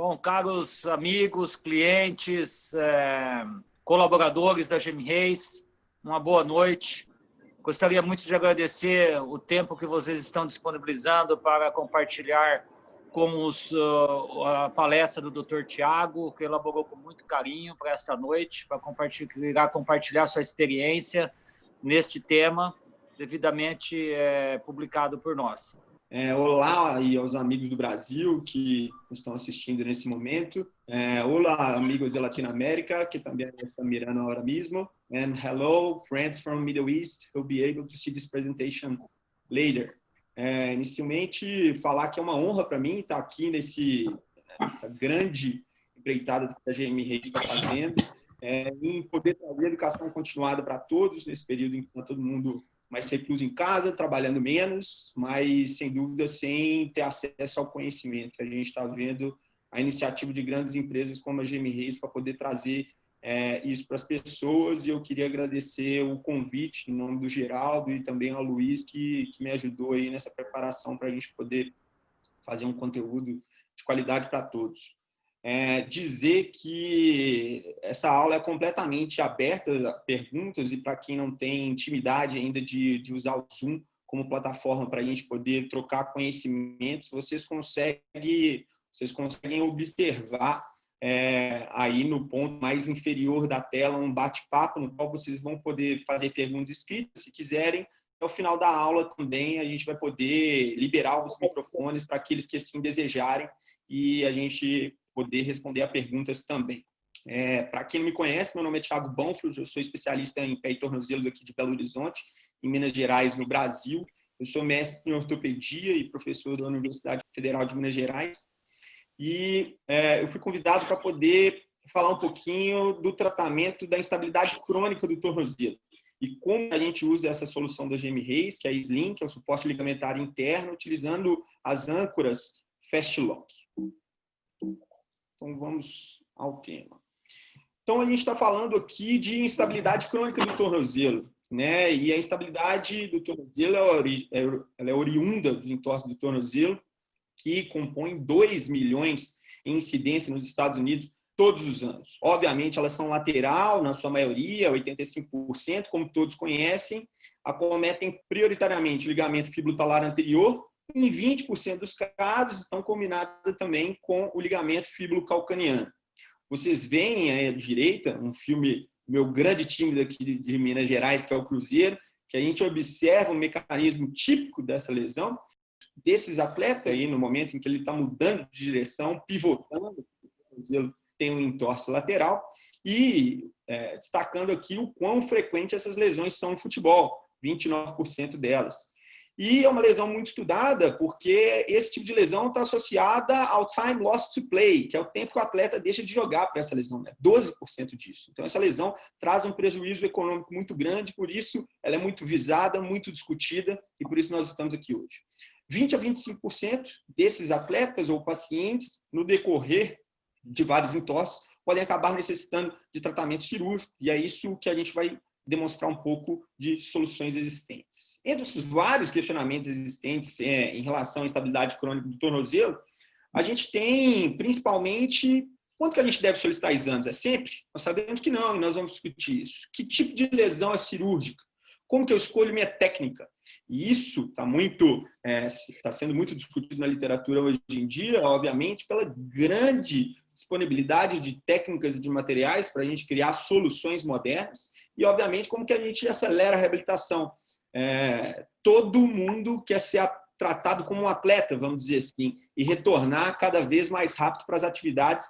Bom, caros amigos, clientes, colaboradores da GM Reis, uma boa noite. Gostaria muito de agradecer o tempo que vocês estão disponibilizando para compartilhar com a palestra do Dr. Tiago, que elaborou com muito carinho para esta noite, para compartilhar sua experiência neste tema, devidamente publicado por nós. Olá aí aos amigos do Brasil que estão assistindo nesse momento. Olá, amigos da Latinoamérica que também estão mirando agora mesmo. And hello, friends from Middle East who will be able to see this presentation later. Inicialmente, falar que é uma honra para mim estar aqui nessa grande empreitada que a GM Reis está fazendo, em poder trazer educação continuada para todos nesse período em que está todo mundo mais recluso em casa, trabalhando menos, mas, sem dúvida, sem ter acesso ao conhecimento. A gente está vendo a iniciativa de grandes empresas como a GM Reis para poder trazer isso para as pessoas, e eu queria agradecer o convite em nome do Geraldo e também ao Luiz, que me ajudou aí nessa preparação para a gente poder fazer um conteúdo de qualidade para todos. Dizer que essa aula é completamente aberta a perguntas, e para quem não tem intimidade ainda de usar o Zoom como plataforma para a gente poder trocar conhecimentos, vocês conseguem observar aí no ponto mais inferior da tela um bate-papo no qual vocês vão poder fazer perguntas escritas. Se quiserem, ao final da aula também a gente vai poder liberar os microfones para aqueles que assim desejarem e a gente poder responder a perguntas também. Para quem não me conhece, meu nome é Thiago Bonfils, eu sou especialista em pé e tornozelos aqui de Belo Horizonte, em Minas Gerais, no Brasil. Eu sou mestre em ortopedia e professor da Universidade Federal de Minas Gerais. E eu fui convidado para poder falar um pouquinho do tratamento da instabilidade crônica do tornozelo e como a gente usa essa solução da GM Reis, que é a Slim, que é o suporte ligamentar interno, utilizando as âncoras Fast Lock. Então, vamos ao tema. Então, a gente está falando aqui de instabilidade crônica do tornozelo, né? E a instabilidade do tornozelo ela é oriunda dos entorses do tornozelo, que compõem 2 milhões em incidência nos Estados Unidos todos os anos. Obviamente, elas são lateral, na sua maioria, 85%, como todos conhecem, acometem prioritariamente o ligamento fibrotalar anterior, e em 20% dos casos estão combinadas também com o ligamento fibrocalcaneano. Vocês veem aí à direita um filme, meu grande time daqui de Minas Gerais, que é o Cruzeiro, que a gente observa um mecanismo típico dessa lesão, desses atletas aí, no momento em que ele está mudando de direção, pivotando, ele tem um entorse lateral, e destacando aqui o quão frequente essas lesões são no futebol, 29% delas. E é uma lesão muito estudada, porque esse tipo de lesão está associada ao time lost to play, que é o tempo que o atleta deixa de jogar para essa lesão, né? 12% disso. Então, essa lesão traz um prejuízo econômico muito grande, por isso ela é muito visada, muito discutida, e por isso nós estamos aqui hoje. 20% a 25% desses atletas ou pacientes, no decorrer de vários entorses, podem acabar necessitando de tratamento cirúrgico, e é isso que a gente vai demonstrar um pouco de soluções existentes. Entre os vários questionamentos existentes em relação à estabilidade crônica do tornozelo, a gente tem, principalmente, quanto que a gente deve solicitar exames? É sempre? Nós sabemos que não, e nós vamos discutir isso. Que tipo de lesão é cirúrgica? Como que eu escolho minha técnica? E isso está sendo muito discutido na literatura hoje em dia, obviamente, pela grande disponibilidade de técnicas e de materiais para a gente criar soluções modernas e, obviamente, como que a gente acelera a reabilitação. Todo mundo quer ser tratado como um atleta, vamos dizer assim, e retornar cada vez mais rápido para as atividades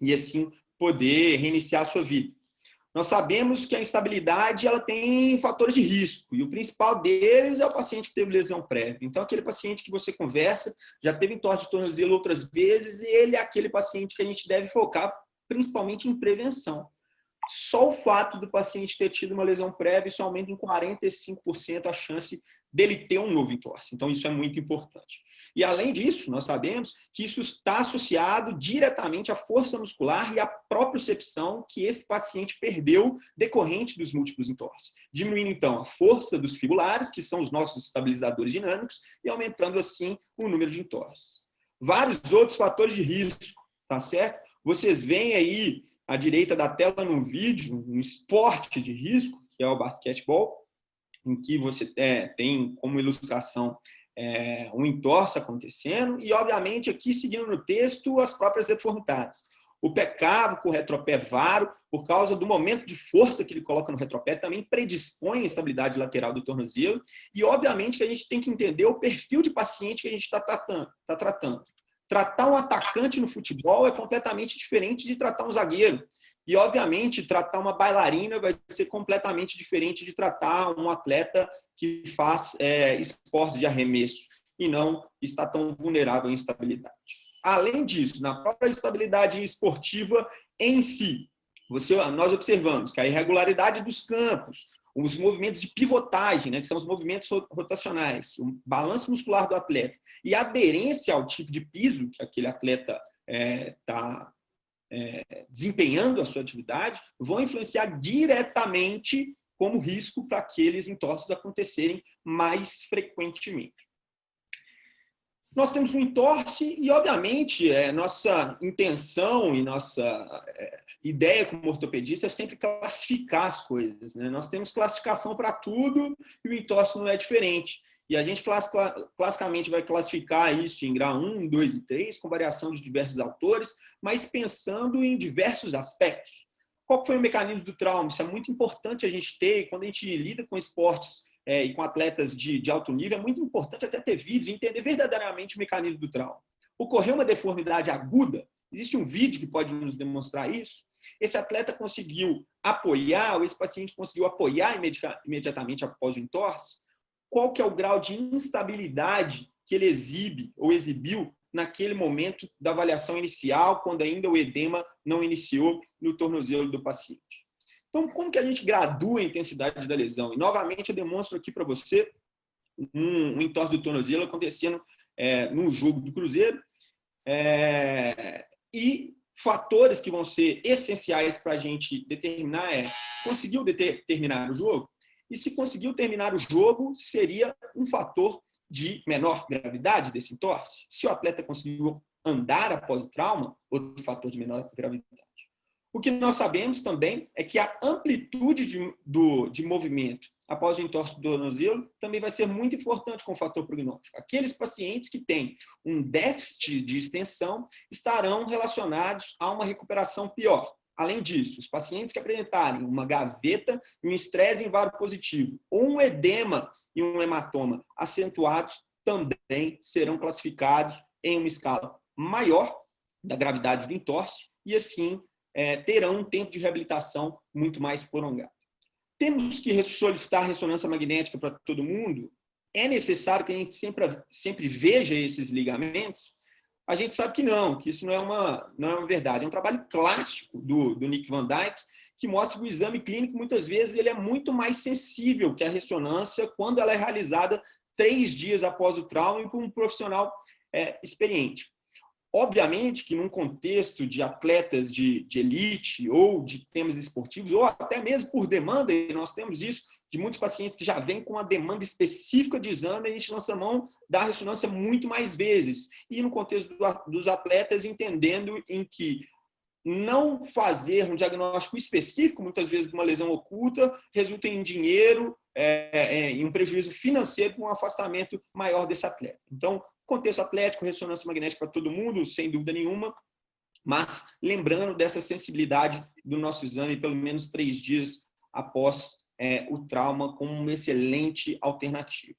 e, assim, poder reiniciar a sua vida. Nós sabemos que a instabilidade ela tem fatores de risco, e o principal deles é o paciente que teve lesão prévia. Então, aquele paciente que você conversa, já teve entorse de tornozelo outras vezes, e ele é aquele paciente que a gente deve focar principalmente em prevenção. Só o fato do paciente ter tido uma lesão prévia, isso aumenta em 45% a chance dele ter um novo entorse. Então, isso é muito importante. E, além disso, nós sabemos que isso está associado diretamente à força muscular e à propriocepção que esse paciente perdeu decorrente dos múltiplos entorses. Diminuindo, então, a força dos fibulares, que são os nossos estabilizadores dinâmicos, e aumentando, assim, o número de entorses. Vários outros fatores de risco tá certo? Vocês veem aí à direita da tela no vídeo um esporte de risco, que é o basquetebol, em que você tem como ilustração um entorse acontecendo e, obviamente, aqui, seguindo no texto, as próprias deformidades. O pé cavo com o retropé varo, por causa do momento de força que ele coloca no retropé, também predispõe a estabilidade lateral do tornozelo. E, obviamente, que a gente tem que entender o perfil de paciente que a gente está tratando. Tratar um atacante no futebol é completamente diferente de tratar um zagueiro. E, obviamente, tratar uma bailarina vai ser completamente diferente de tratar um atleta que faz esporte de arremesso e não está tão vulnerável à instabilidade. Além disso, na própria estabilidade esportiva em si, nós observamos que a irregularidade dos campos, os movimentos de pivotagem, né, que são os movimentos rotacionais, o balanço muscular do atleta e a aderência ao tipo de piso que aquele atleta está desempenhando a sua atividade, vão influenciar diretamente como risco para aqueles entorses acontecerem mais frequentemente. Nós temos um entorse e, obviamente, nossa intenção e nossa ideia como ortopedista é sempre classificar as coisas, né? Nós temos classificação para tudo e o entorse não é diferente. E a gente classicamente vai classificar isso em grau 1, 2 e 3, com variação de diversos autores, mas pensando em diversos aspectos. Qual foi o mecanismo do trauma? Isso é muito importante a gente ter, quando a gente lida com esportes e com atletas de alto nível, é muito importante até ter vídeos e entender verdadeiramente o mecanismo do trauma. Ocorreu uma deformidade aguda, existe um vídeo que pode nos demonstrar isso. Esse atleta conseguiu apoiar, ou esse paciente conseguiu apoiar imediatamente após o entorse. Qual que é o grau de instabilidade que ele exibe ou exibiu naquele momento da avaliação inicial, quando ainda o edema não iniciou no tornozelo do paciente. Então, como que a gente gradua a intensidade da lesão? E, novamente, eu demonstro aqui para você um entorse do tornozelo acontecendo num jogo do Cruzeiro e fatores que vão ser essenciais para a gente determinar conseguiu terminar o jogo? E se conseguiu terminar o jogo, seria um fator de menor gravidade desse entorse? Se o atleta conseguiu andar após o trauma, outro fator de menor gravidade. O que nós sabemos também é que a amplitude de movimento após o entorse do tornozelo também vai ser muito importante como fator prognóstico. Aqueles pacientes que têm um déficit de extensão estarão relacionados a uma recuperação pior. Além disso, os pacientes que apresentarem uma gaveta e um estresse positivo ou um edema e um hematoma acentuados também serão classificados em uma escala maior da gravidade do entorse e, assim, terão um tempo de reabilitação muito mais prolongado. Temos que solicitar ressonância magnética para todo mundo? É necessário que a gente sempre veja esses ligamentos? A gente sabe que não, que isso não é uma verdade. É um trabalho clássico do Nick Van Dyke, que mostra que o exame clínico, muitas vezes, ele é muito mais sensível que a ressonância quando ela é realizada 3 dias após o trauma e por um profissional experiente. Obviamente que num contexto de atletas de elite ou de temas esportivos, ou até mesmo por demanda, e nós temos isso, de muitos pacientes que já vêm com uma demanda específica de exame, a gente lança mão da ressonância muito mais vezes. E no contexto dos atletas, entendendo em que não fazer um diagnóstico específico, muitas vezes de uma lesão oculta, resulta em dinheiro, em um prejuízo financeiro, com um afastamento maior desse atleta. Então, contexto atlético, ressonância magnética para todo mundo, sem dúvida nenhuma, mas lembrando dessa sensibilidade do nosso exame, pelo menos 3 dias após o trauma, como uma excelente alternativa.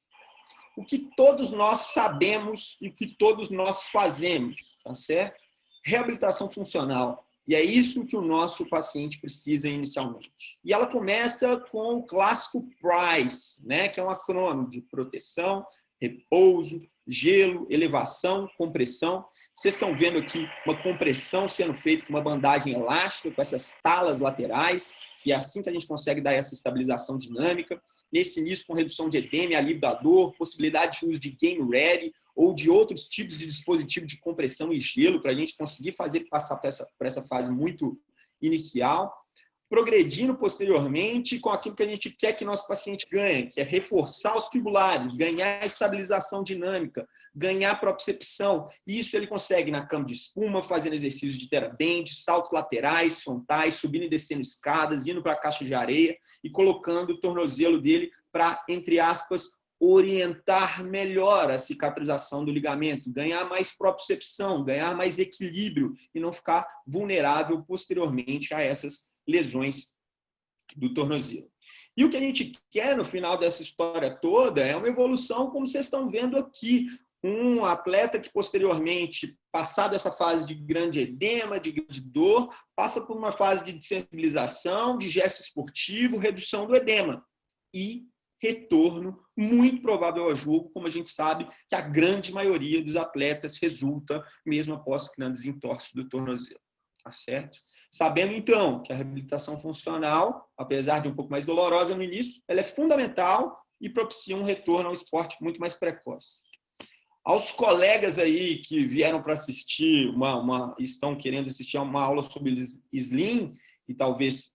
O que todos nós sabemos e o que todos nós fazemos, tá certo? Reabilitação funcional. E é isso que o nosso paciente precisa inicialmente. E ela começa com o clássico PRICE, né, que é um acrônimo de proteção, repouso, gelo, elevação, compressão. Vocês estão vendo aqui uma compressão sendo feita com uma bandagem elástica, com essas talas laterais, e é assim que a gente consegue dar essa estabilização dinâmica. Nesse início, com redução de edema e alívio da dor, possibilidade de uso de Game Ready ou de outros tipos de dispositivo de compressão e gelo para a gente conseguir passar por essa fase muito inicial. progredindo posteriormente com aquilo que a gente quer que nosso paciente ganhe, que é reforçar os fibulares, ganhar estabilização dinâmica, ganhar propriocepção. Isso ele consegue na cama de espuma, fazendo exercícios de TheraBand, saltos laterais, frontais, subindo e descendo escadas, indo para a caixa de areia e colocando o tornozelo dele para, entre aspas, orientar melhor a cicatrização do ligamento, ganhar mais propriocepção, ganhar mais equilíbrio e não ficar vulnerável posteriormente a essas lesões do tornozelo. E o que a gente quer no final dessa história toda é uma evolução, como vocês estão vendo aqui, um atleta que posteriormente, passado essa fase de grande edema, de grande dor, passa por uma fase de sensibilização, de gesto esportivo, redução do edema e retorno muito provável ao jogo, como a gente sabe que a grande maioria dos atletas resulta mesmo após grandes entorses do tornozelo. Tá certo? Sabendo, então, que a reabilitação funcional, apesar de um pouco mais dolorosa no início, ela é fundamental e propicia um retorno ao esporte muito mais precoce. Aos colegas aí que vieram para assistir, estão querendo assistir a uma aula sobre Slim, e talvez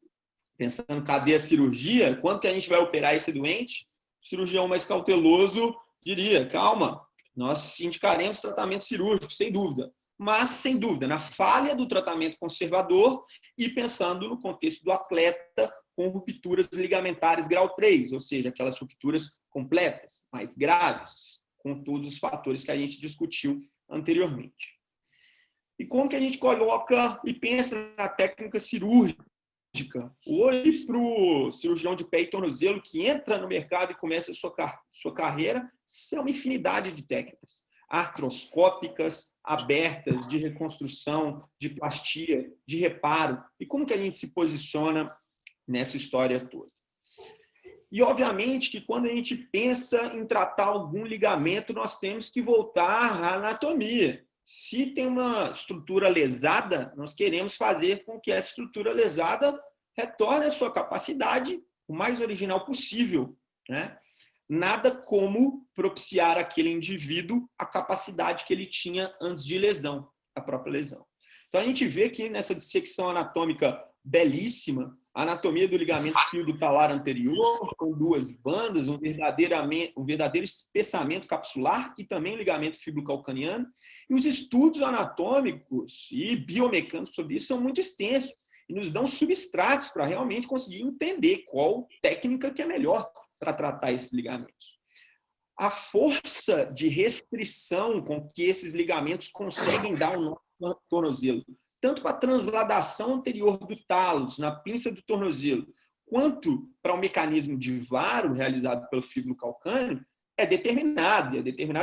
pensando, cadê a cirurgia? Quando que a gente vai operar esse doente? O cirurgião mais cauteloso diria, calma, nós indicaremos tratamento cirúrgico, sem dúvida. Mas, sem dúvida, na falha do tratamento conservador e pensando no contexto do atleta com rupturas ligamentares grau 3, ou seja, aquelas rupturas completas, mais graves, com todos os fatores que a gente discutiu anteriormente. E como que a gente coloca e pensa na técnica cirúrgica? Hoje, para o cirurgião de pé e tornozelo que entra no mercado e começa a sua carreira, são uma infinidade de técnicas artroscópicas, abertas, de reconstrução, de plastia, de reparo. E como que a gente se posiciona nessa história toda? E, obviamente, que quando a gente pensa em tratar algum ligamento, nós temos que voltar à anatomia. Se tem uma estrutura lesada, nós queremos fazer com que essa estrutura lesada retorne à sua capacidade o mais original possível, né? Nada como propiciar àquele indivíduo a capacidade que ele tinha antes de lesão, a própria lesão. Então, a gente vê que nessa dissecção anatômica belíssima, a anatomia do ligamento fíbulo talar anterior, com duas bandas, um verdadeiro espessamento capsular e também o ligamento fíbulo calcaneano. E os estudos anatômicos e biomecânicos sobre isso são muito extensos e nos dão substratos para realmente conseguir entender qual técnica que é melhor para tratar esses ligamentos. A força de restrição com que esses ligamentos conseguem dar o nó no tornozelo, tanto para a transladação anterior do talos na pinça do tornozelo, quanto para o mecanismo de varo realizado pelo fíbulo calcâneo, é determinado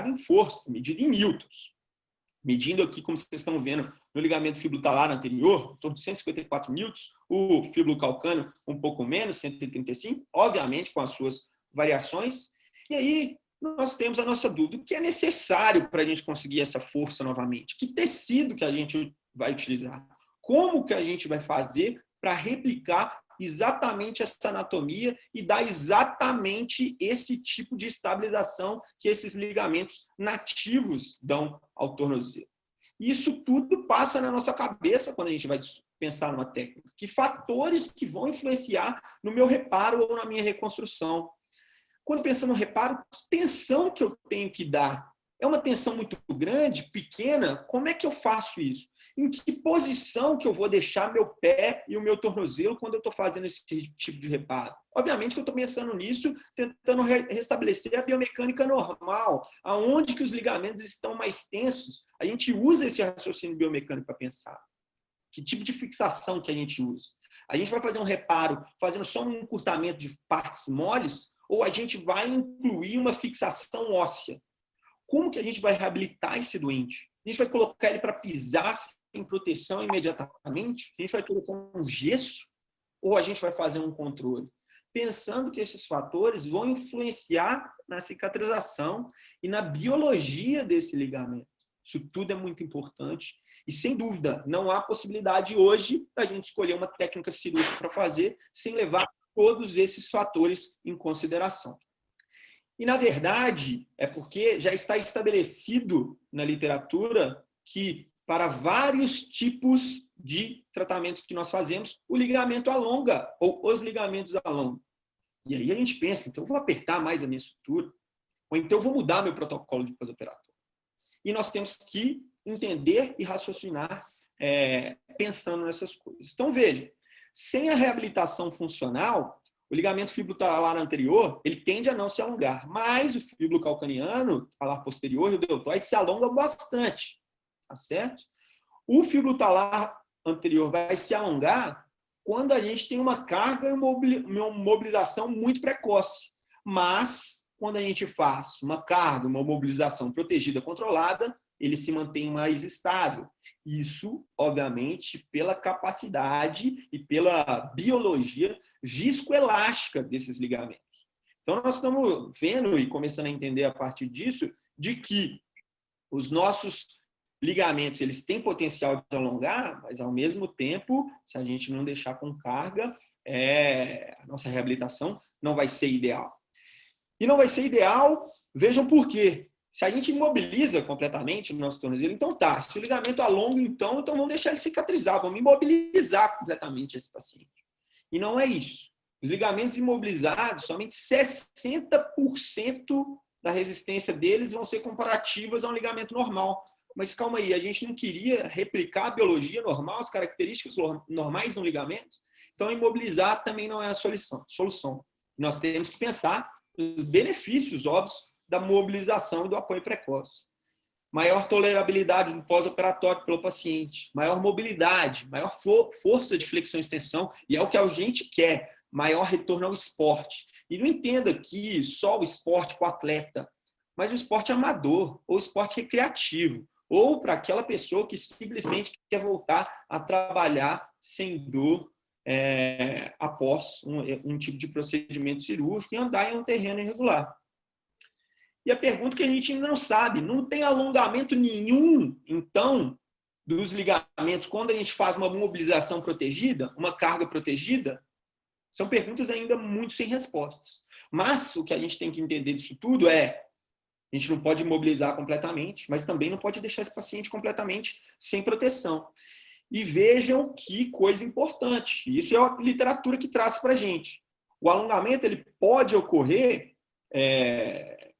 em força, medido em newtons. Medindo aqui, como vocês estão vendo, no ligamento fíbulo talar anterior, em torno de 154 newtons, o fíbulo calcâneo um pouco menos, 135, obviamente com as suas variações. E aí nós temos a nossa dúvida, o que é necessário para a gente conseguir essa força novamente? Que tecido que a gente vai utilizar? Como que a gente vai fazer para replicar exatamente essa anatomia e dar exatamente esse tipo de estabilização que esses ligamentos nativos dão ao tornozelo? Isso tudo passa na nossa cabeça quando a gente vai pensar numa técnica. Que fatores que vão influenciar no meu reparo ou na minha reconstrução? Quando pensando no reparo, que tensão que eu tenho que dar? É uma tensão muito grande, pequena? Como é que eu faço isso? Em que posição que eu vou deixar meu pé e o meu tornozelo quando eu estou fazendo esse tipo de reparo? Obviamente que eu estou pensando nisso, tentando restabelecer a biomecânica normal, aonde que os ligamentos estão mais tensos. A gente usa esse raciocínio biomecânico para pensar. Que tipo de fixação que a gente usa? A gente vai fazer um reparo fazendo só um encurtamento de partes moles ou a gente vai incluir uma fixação óssea? Como que a gente vai reabilitar esse doente? A gente vai colocar ele para pisar sem proteção imediatamente? A gente vai colocar um gesso? Ou a gente vai fazer um controle? Pensando que esses fatores vão influenciar na cicatrização e na biologia desse ligamento. Isso tudo é muito importante. E, sem dúvida, não há possibilidade hoje da gente escolher uma técnica cirúrgica para fazer sem levar todos esses fatores em consideração. E, na verdade, é porque já está estabelecido na literatura que para vários tipos de tratamentos que nós fazemos, o ligamento alonga, ou os ligamentos alongam. E aí a gente pensa, então eu vou apertar mais a minha estrutura, ou então eu vou mudar meu protocolo de pós-operatório. E nós temos que entender e raciocinar pensando nessas coisas. Então, veja, sem a reabilitação funcional, o ligamento fibrotalar anterior, ele tende a não se alongar, mas o fíbulo calcaneano, talar posterior e o deltoide se alongam bastante, tá certo? O fíbulo talar anterior vai se alongar quando a gente tem uma carga e uma mobilização muito precoce. Mas, quando a gente faz uma carga, uma mobilização protegida, controlada, ele se mantém mais estável. Isso, obviamente, pela capacidade e pela biologia viscoelástica desses ligamentos. Então, nós estamos vendo e começando a entender a partir disso, de que os nossos ligamentos, eles têm potencial de alongar, mas, ao mesmo tempo, se a gente não deixar com carga, a nossa reabilitação não vai ser ideal. E não vai ser ideal, vejam por quê. Se a gente imobiliza completamente o nosso tornozelo, então tá, se o ligamento alonga, então vamos deixar ele cicatrizar, vamos imobilizar completamente esse paciente. E não é isso. Os ligamentos imobilizados, somente 60% da resistência deles vão ser comparativas a um ligamento normal. Mas calma aí, a gente não queria replicar a biologia normal, as características normais do ligamento? Então, imobilizar também não é a solução. Nós temos que pensar nos benefícios óbvios da mobilização e do apoio precoce. Maior tolerabilidade do pós-operatório pelo paciente, maior mobilidade, maior força de flexão e extensão, e é o que a gente quer, maior retorno ao esporte. E não entenda que só o esporte com o atleta, mas o esporte amador, ou esporte recreativo, ou para aquela pessoa que simplesmente quer voltar a trabalhar sem dor após um tipo de procedimento cirúrgico e andar em um terreno irregular. E a pergunta que a gente ainda não sabe, não tem alongamento nenhum, então, dos ligamentos quando a gente faz uma mobilização protegida, uma carga protegida? São perguntas ainda muito sem respostas. Mas o que a gente tem que entender disso tudo a gente não pode imobilizar completamente, mas também não pode deixar esse paciente completamente sem proteção. E vejam que coisa importante. Isso é a literatura que traz para a gente. O alongamento ele pode ocorrer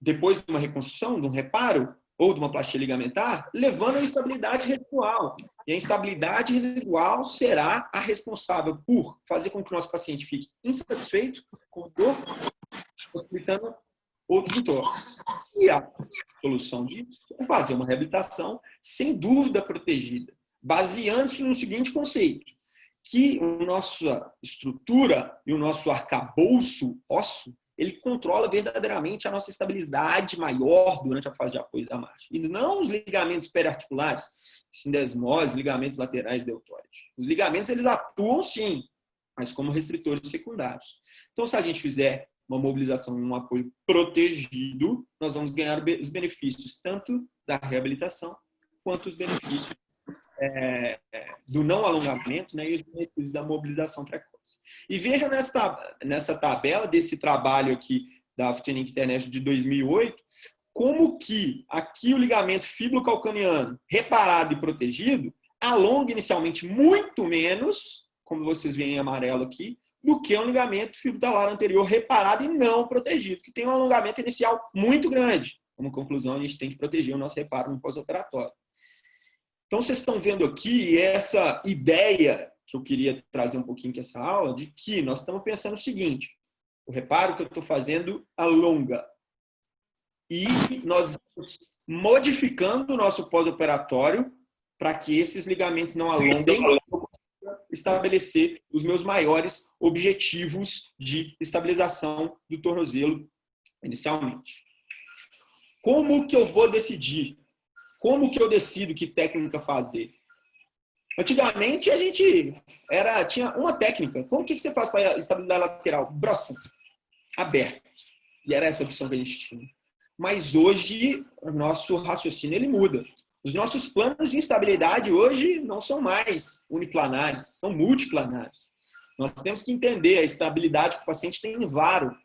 depois de uma reconstrução, de um reparo ou de uma plastia ligamentar, levando a instabilidade residual. E a instabilidade residual será a responsável por fazer com que o nosso paciente fique insatisfeito com dor, possibilitando outros entornos. E a solução disso é fazer uma reabilitação sem dúvida protegida, baseando-se no seguinte conceito, que a nossa estrutura e o nosso arcabouço ósseo ele controla verdadeiramente a nossa estabilidade maior durante a fase de apoio da marcha. E não os ligamentos periarticulares, sindesmose, ligamentos laterais deltoides. Os ligamentos, eles atuam sim, mas como restritores secundários. Então, se a gente fizer uma mobilização e um apoio protegido, nós vamos ganhar os benefícios tanto da reabilitação quanto os benefícios do não alongamento, né, e os benefícios da mobilização precoce. E veja nessa tabela desse trabalho aqui da Afterlink International de 2008, como que aqui o ligamento fibrocalcaneano reparado e protegido alonga inicialmente muito menos, como vocês veem em amarelo aqui, do que um ligamento fibrotalar anterior reparado e não protegido, que tem um alongamento inicial muito grande. Como conclusão, a gente tem que proteger o nosso reparo no pós-operatório. Então, vocês estão vendo aqui essa ideia que eu queria trazer um pouquinho com essa aula, de que nós estamos pensando o seguinte, o reparo que eu estou fazendo alonga. E nós estamos modificando o nosso pós-operatório para que esses ligamentos não alonguem, estabelecer os meus maiores objetivos de estabilização do tornozelo inicialmente. Como que eu vou decidir? Como que eu decido que técnica fazer? Antigamente, a gente tinha uma técnica. Como que você faz para estabilidade lateral? Braço aberto. E era essa a opção que a gente tinha. Mas hoje, o nosso raciocínio ele muda. Os nossos planos de instabilidade hoje não são mais uniplanares, são multiplanares. Nós temos que entender a estabilidade que o paciente tem em varo,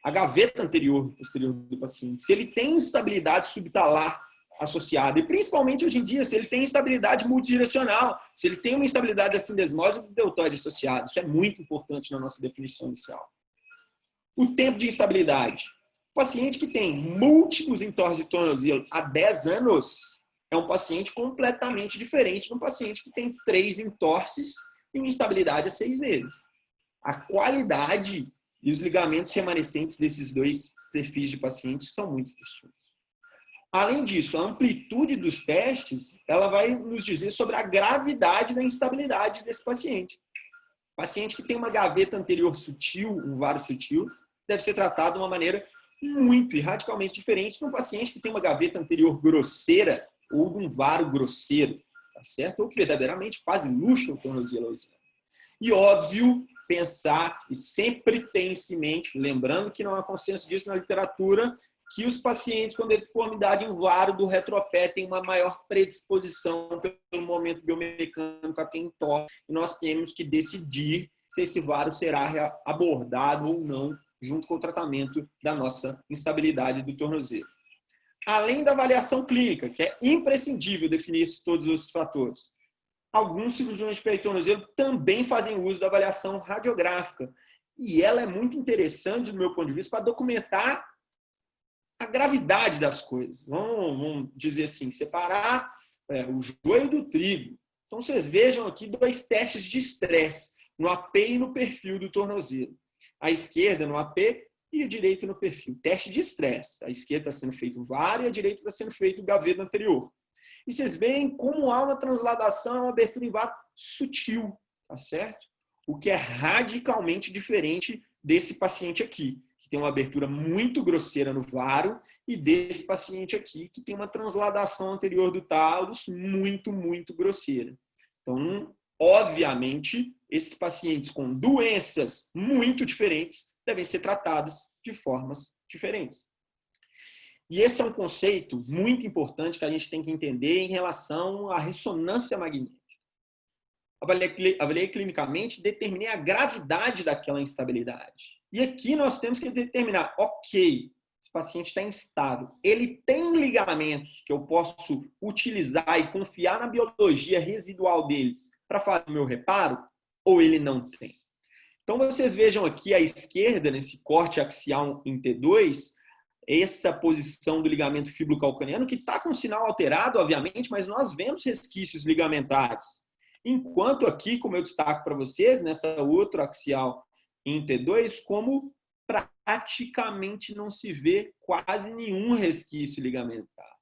a gaveta anterior e posterior do paciente. Se ele tem instabilidade subtalar associada. E principalmente hoje em dia, se ele tem instabilidade multidirecional, se ele tem uma instabilidade da sindesmose do deltoide associado. Isso é muito importante na nossa definição inicial. O tempo de instabilidade. O paciente que tem múltiplos entorses de tornozelo há 10 anos é um paciente completamente diferente de um paciente que tem 3 entorses e uma instabilidade há 6 meses. A qualidade e os ligamentos remanescentes desses dois perfis de pacientes são muito distintos. Além disso, a amplitude dos testes, ela vai nos dizer sobre a gravidade da instabilidade desse paciente. Paciente que tem uma gaveta anterior sutil, um varo sutil, deve ser tratado de uma maneira muito e radicalmente diferente de um paciente que tem uma gaveta anterior grosseira ou de um varo grosseiro, tá certo? Ou que verdadeiramente quase luxa o tornozelo. E óbvio, pensar e sempre ter isso em mente, lembrando que não há consenso disso na literatura, que os pacientes com deformidade em varo do retropé têm uma maior predisposição pelo momento biomecânico a ter entorse. E nós temos que decidir se esse varo será abordado ou não junto com o tratamento da nossa instabilidade do tornozelo. Além da avaliação clínica, que é imprescindível definir todos os fatores, alguns cirurgiões de pé e tornozelo também fazem uso da avaliação radiográfica. E ela é muito interessante, do meu ponto de vista, para documentar a gravidade das coisas. Vamos dizer assim, separar o joio do trigo. Então, vocês vejam aqui 2 testes de estresse, no AP e no perfil do tornozelo. A esquerda no AP e a direita no perfil. Teste de estresse. A esquerda está sendo feito VAR e a direita está sendo feito gaveta anterior. E vocês veem como há uma transladação, uma abertura em varo sutil, tá certo? O que é radicalmente diferente desse paciente aqui, que tem uma abertura muito grosseira no varo, e desse paciente aqui, que tem uma transladação anterior do talos muito, muito grosseira. Então, obviamente, esses pacientes com doenças muito diferentes devem ser tratados de formas diferentes. E esse é um conceito muito importante que a gente tem que entender em relação à ressonância magnética. Avaliei clinicamente, determinei a gravidade daquela instabilidade. E aqui nós temos que determinar, ok, esse paciente está instável. Ele tem ligamentos que eu posso utilizar e confiar na biologia residual deles para fazer o meu reparo? Ou ele não tem? Então, vocês vejam aqui à esquerda, nesse corte axial em T2, essa posição do ligamento fíbulo-calcaneano, que está com o sinal alterado, obviamente, mas nós vemos resquícios ligamentares. Enquanto aqui, como eu destaco para vocês, nessa outra axial em T2, como praticamente não se vê quase nenhum resquício ligamentar.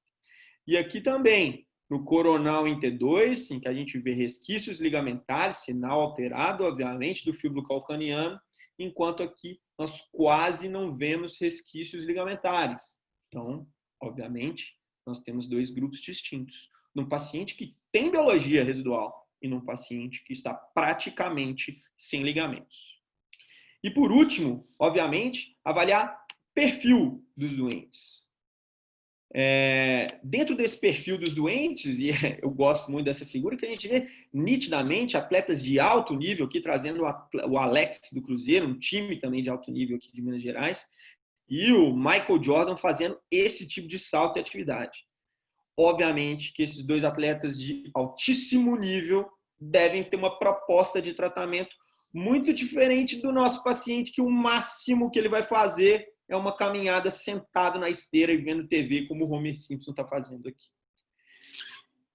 E aqui também, no coronal em T2, em que a gente vê resquícios ligamentares, sinal alterado, obviamente, do fíbulo calcaneano, enquanto aqui nós quase não vemos resquícios ligamentares. Então, obviamente, nós temos 2 grupos distintos. Num paciente que tem biologia residual e num paciente que está praticamente sem ligamentos. E por último, obviamente, avaliar perfil dos doentes. Dentro desse perfil dos doentes, e eu gosto muito dessa figura, que a gente vê nitidamente atletas de alto nível, aqui trazendo o Alex do Cruzeiro, um time também de alto nível aqui de Minas Gerais, e o Michael Jordan fazendo esse tipo de salto e atividade. Obviamente que esses 2 atletas de altíssimo nível devem ter uma proposta de tratamento muito diferente do nosso paciente, que o máximo que ele vai fazer é uma caminhada sentado na esteira e vendo TV, como o Homer Simpson está fazendo aqui.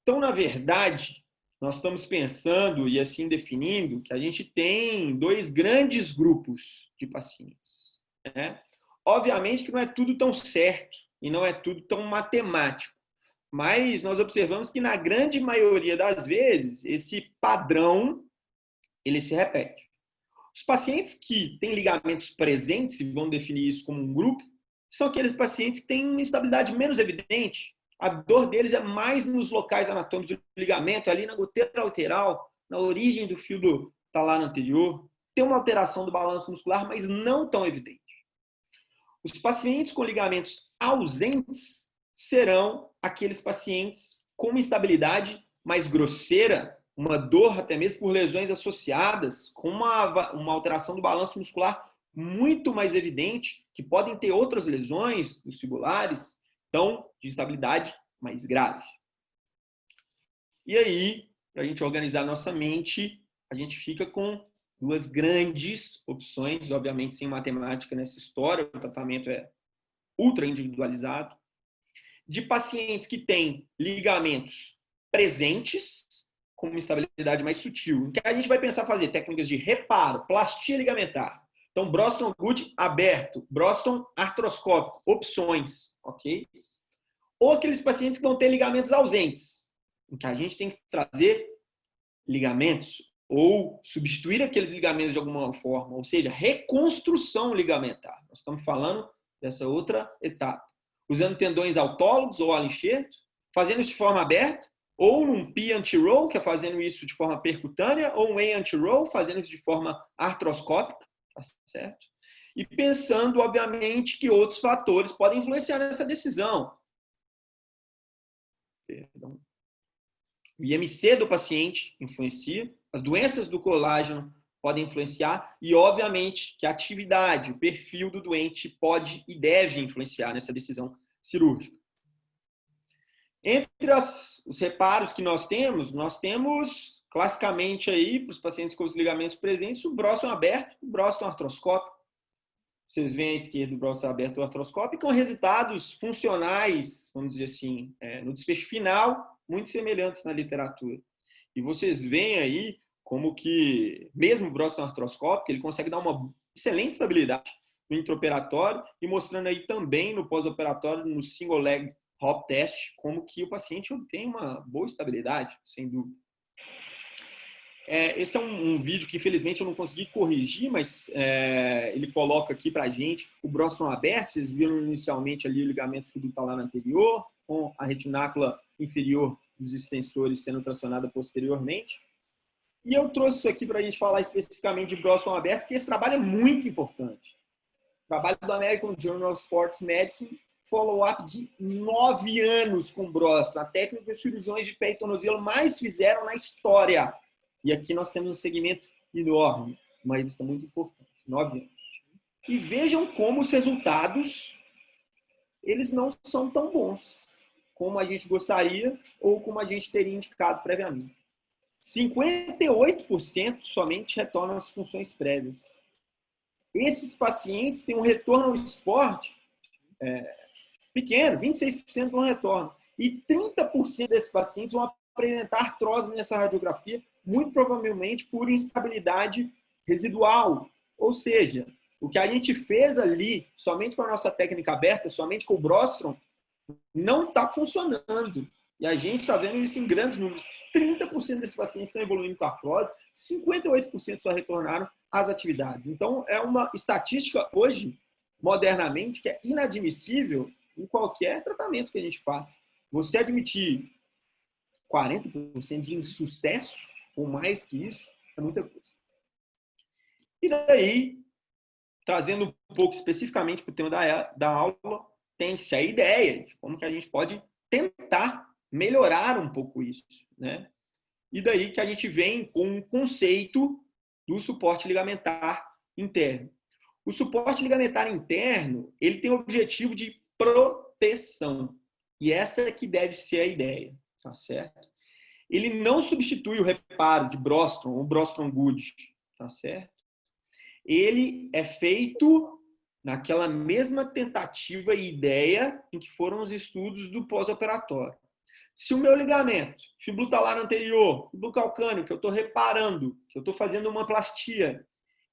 Então, na verdade, nós estamos pensando e assim definindo que a gente tem 2 grandes grupos de pacientes. Obviamente que não é tudo tão certo e não é tudo tão matemático, mas nós observamos que na grande maioria das vezes esse padrão ele se repete. Os pacientes que têm ligamentos presentes, e vamos definir isso como um grupo, são aqueles pacientes que têm uma instabilidade menos evidente. A dor deles é mais nos locais anatômicos do ligamento, ali na goteira lateral, na origem do fio do talar anterior. Tem uma alteração do balanço muscular, mas não tão evidente. Os pacientes com ligamentos ausentes serão aqueles pacientes com uma instabilidade mais grosseira, uma dor até mesmo por lesões associadas, com uma alteração do balanço muscular muito mais evidente, que podem ter outras lesões dos fibulares, então, de instabilidade mais grave. E aí, para a gente organizar nossa mente, a gente fica com duas grandes opções, obviamente sem matemática nessa história, o tratamento é ultra individualizado, de pacientes que têm ligamentos presentes, com uma estabilidade mais sutil, em que a gente vai pensar fazer técnicas de reparo, plastia ligamentar. Então, Broston Good aberto, Broston artroscópico, opções, ok? Ou aqueles pacientes que vão ter ligamentos ausentes, em que a gente tem que trazer ligamentos ou substituir aqueles ligamentos de alguma forma, ou seja, reconstrução ligamentar. Nós estamos falando dessa outra etapa. Usando tendões autólogos ou enxerto, fazendo isso de forma aberta, ou num P anti-roll, que é fazendo isso de forma percutânea, ou um A anti-roll, fazendo isso de forma artroscópica, tá certo? E pensando, obviamente, que outros fatores podem influenciar nessa decisão. Perdão. O IMC do paciente influencia, as doenças do colágeno podem influenciar e, obviamente, que a atividade, o perfil do doente pode e deve influenciar nessa decisão cirúrgica. Entre os reparos que nós temos classicamente aí, para os pacientes com os ligamentos presentes, o Broston aberto, o Broston artroscópico. Vocês veem à esquerda o Broston aberto e o artroscópico, com resultados funcionais, vamos dizer assim, no desfecho final, muito semelhantes na literatura. E vocês veem aí como que, mesmo o Broston artroscópico, ele consegue dar uma excelente estabilidade no intraoperatório e mostrando aí também no pós-operatório, no single leg hop test, como que o paciente obtém uma boa estabilidade, sem dúvida. Esse é um vídeo que, infelizmente, eu não consegui corrigir, mas ele coloca aqui para a gente o Broston aberto. Vocês viram inicialmente ali o ligamento fibular anterior, com a retinácula inferior dos extensores sendo tracionada posteriormente. E eu trouxe isso aqui para a gente falar especificamente de Broston aberto, porque esse trabalho é muito importante. O trabalho do American Journal of Sports Medicine, follow-up de 9 anos com Broston, a técnica que os cirurgiões de pé e tornozelo mais fizeram na história. E aqui nós temos um segmento enorme, uma revista muito importante, 9 anos. E vejam como os resultados, eles não são tão bons como a gente gostaria ou como a gente teria indicado previamente. 58% somente retornam às funções prévias. Esses pacientes têm um retorno ao esporte pequeno, 26% não retornam. E 30% desses pacientes vão apresentar artrose nessa radiografia, muito provavelmente por instabilidade residual. Ou seja, o que a gente fez ali, somente com a nossa técnica aberta, somente com o Broston, não está funcionando. E a gente está vendo isso em grandes números. 30% desses pacientes estão evoluindo com artrose, 58% só retornaram às atividades. Então, é uma estatística hoje, modernamente, que é inadmissível em qualquer tratamento que a gente faça. Você admitir 40% de insucesso, ou mais que isso, é muita coisa. E daí, trazendo um pouco especificamente para o tema da aula, tem-se a ideia de como que a gente pode tentar melhorar um pouco isso, né? E daí que a gente vem com um conceito do suporte ligamentar interno. O suporte ligamentar interno, ele tem o objetivo de proteção. E essa é que deve ser a ideia, tá certo? Ele não substitui o reparo de Broston ou Broston Good, tá certo? Ele é feito naquela mesma tentativa e ideia em que foram os estudos do pós-operatório. Se o meu ligamento fibrotalar anterior, fibrocalcâneo, que eu estou reparando, que eu estou fazendo uma plastia,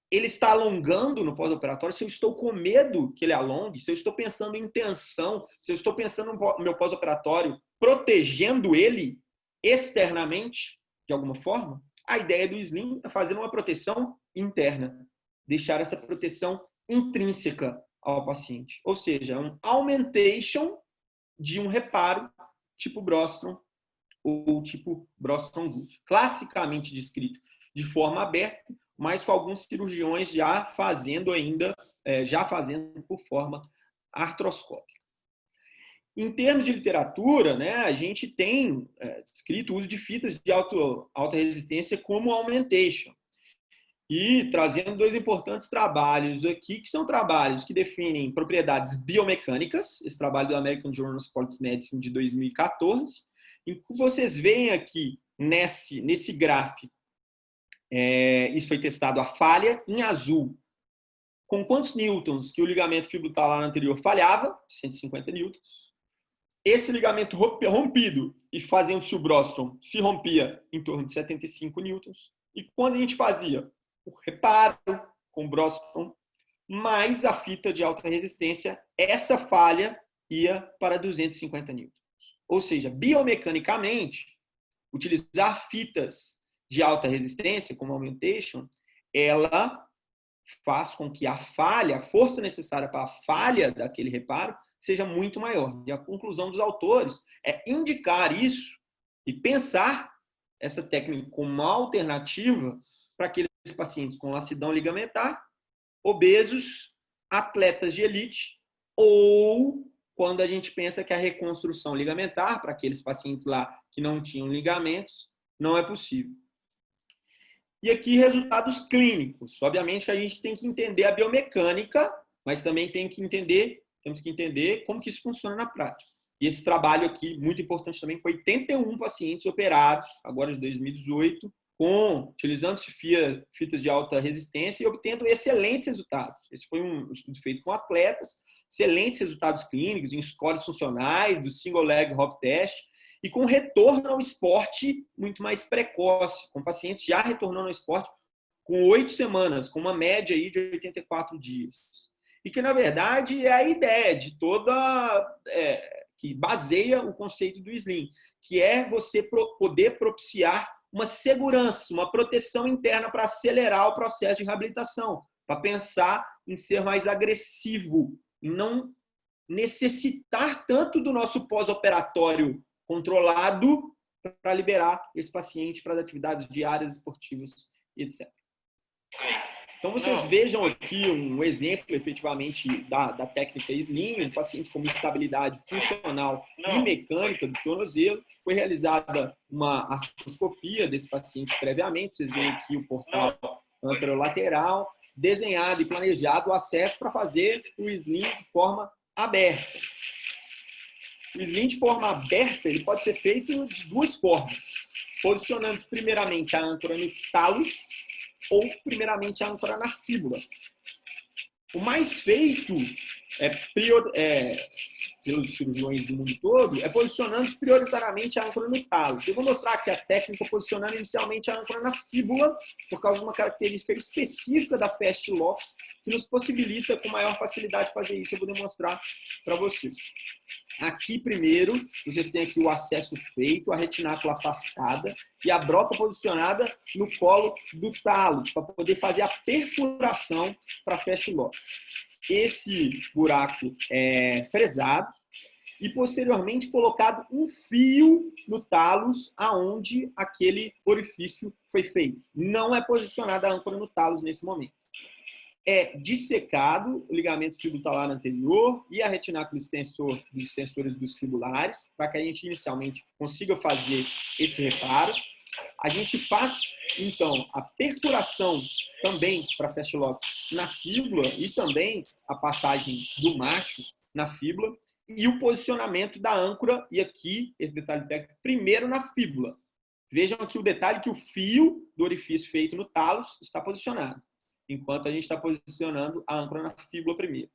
ele está alongando no pós-operatório, se eu estou com medo que ele alongue, se eu estou pensando em tensão, se eu estou pensando no meu pós-operatório, protegendo ele externamente, de alguma forma, a ideia do Slim é fazer uma proteção interna, deixar essa proteção intrínseca ao paciente. Ou seja, um augmentation de um reparo tipo Broston ou tipo Broston Good. Classicamente descrito de forma aberta, mas com alguns cirurgiões já fazendo por forma artroscópica. Em termos de literatura, né, a gente tem descrito o uso de fitas de alta resistência como augmentation. E trazendo dois importantes trabalhos aqui, que são trabalhos que definem propriedades biomecânicas, esse trabalho do American Journal of Sports Medicine de 2014, em que vocês veem aqui nesse gráfico, isso foi testado a falha em azul, com quantos newtons que o ligamento fibular anterior falhava, 150 newtons. Esse ligamento rompido e fazendo-se o brostrom se rompia em torno de 75 newtons. E quando a gente fazia o reparo com o brostrom mais a fita de alta resistência, essa falha ia para 250 newtons. Ou seja, biomecanicamente, utilizar fitas de alta resistência, como augmentation, ela faz com que a falha, a força necessária para a falha daquele reparo, seja muito maior. E a conclusão dos autores é indicar isso e pensar essa técnica como uma alternativa para aqueles pacientes com lacidão ligamentar, obesos, atletas de elite, ou quando a gente pensa que a reconstrução ligamentar, para aqueles pacientes lá que não tinham ligamentos, não é possível. E aqui, resultados clínicos. Obviamente que a gente tem que entender a biomecânica, mas também temos que entender como que isso funciona na prática. E esse trabalho aqui, muito importante também, com 81 pacientes operados, agora de 2018, utilizando-se fitas de alta resistência e obtendo excelentes resultados. Esse foi um estudo feito com atletas, excelentes resultados clínicos em scores funcionais, do single leg hop test, e com retorno ao esporte muito mais precoce, com pacientes já retornando ao esporte com 8 semanas, com uma média aí de 84 dias. E que, na verdade, é a ideia de que baseia o conceito do Slim, que é você poder propiciar uma segurança, uma proteção interna para acelerar o processo de reabilitação, para pensar em ser mais agressivo, em não necessitar tanto do nosso pós-operatório controlado para liberar esse paciente para as atividades diárias, esportivas, etc. Então, vocês vejam aqui um exemplo, efetivamente, da técnica Slim, um paciente com instabilidade funcional e mecânica do tornozelo. Foi realizada uma artroscopia desse paciente previamente. Vocês veem aqui o portal anterolateral, desenhado e planejado o acesso para fazer o Slim de forma aberta. O Slim de forma aberta ele pode ser feito de duas formas. Posicionando primeiramente a âncora no talos, ou primeiramente a âncora na fíbula. O mais feito pelos cirurgiões do mundo todo é posicionando prioritariamente a âncora no talo. Eu vou mostrar aqui a técnica posicionando inicialmente a âncora na fíbula, por causa de uma característica específica da Fast Locks, que nos possibilita com maior facilidade fazer isso. Eu vou demonstrar para vocês. Aqui, primeiro, vocês têm aqui o acesso feito, a retinácula afastada e a broca posicionada no colo do talo, para poder fazer a perfuração para Fast Lock. Esse buraco é fresado e, posteriormente, colocado um fio no talos aonde aquele orifício foi feito. Não é posicionada a âncora no talos nesse momento. É dissecado o ligamento fibutalar anterior e a retinácula extensor dos extensores dos fibulares, para que a gente inicialmente consiga fazer esse reparo. A gente faz, então, a perfuração também para Fast Lock na fíbula e também a passagem do macho na fíbula e o posicionamento da âncora, e aqui, esse detalhe técnico, primeiro na fíbula. Vejam aqui o detalhe que o fio do orifício feito no talos está posicionado, enquanto a gente está posicionando a âncora na fíbula primeiro.